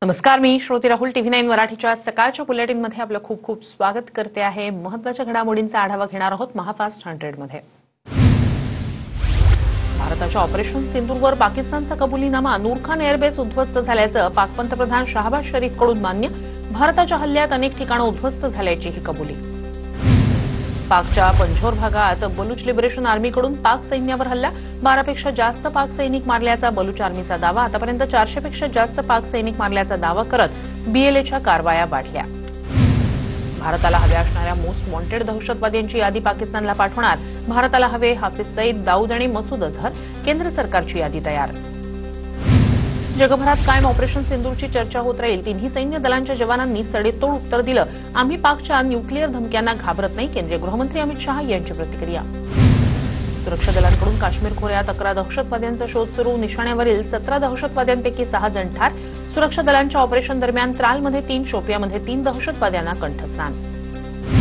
नमस्कार, मी श्रोती राहुल टीव्ही 9 मराठीच्या सकाळच्या बुलेटिनमध्ये आपलं खूप खूप स्वागत करते आहे। महत्त्वाच्या घडामोडींचा आढावा घेणार आहोत महाफास्ट 100 मध्ये। भारताच्या ऑपरेशन सिंदूरवर पाकिस्तानचा कबुलीनामा, नूरखान एअरबेस उद्ध्वस्त झाल्याचं पाक पंतप्रधान शहबाज शरीफकडून मान्य। भारताच्या हल्ल्यात अनेक ठिकाणं उद्ध्वस्त झाल्याची ही कबुली। पाकच्या पंजोर भागात बलूच लिबरेशन आर्मीकडून पाक सैन्यावर हल्ला, 12 पेक्षा जास्त पाक सैनिक मारल्याचा बलूच आर्मीचा दावा। आतापर्यंत 400 पेक्षा जास्त पाक सैनिक मारल्याचा दावा करत बीएलएच्या कारवाया वाढल्या। भारताला हव्या असणाऱ्या मोस्ट वॉन्टेड दहशतवाद्यांची यादी पाकिस्तानला पाठवणार, भारताला हवे हाफिज सईद, दाऊद आणि मसूद अझहर, केंद्र सरकारची यादी तयार। जगभरात कायम ऑपरेशन सिंदूरची चर्चा होत राहील। तिन्ही सैन्य दलांच्या जवानांनी सडेतोड उत्तर दिलं, आम्ही पाकच्या न्यूक्लिअर धमक्यांना घाबरत नाही, केंद्रीय गृहमंत्री अमित शहा यांची प्रतिक्रिया। सुरक्षा दलांकडून काश्मीर खोऱ्यात 11 दहशतवाद्यांचा शोध सुरू, निशाण्यावरील 17 दहशतवाद्यांपैकी 6 जण ठार। सुरक्षा दलांच्या ऑपरेशन दरम्यान त्रालमध्ये 3, शोपियामध्ये 3 दहशतवाद्यांना कंठस्नान।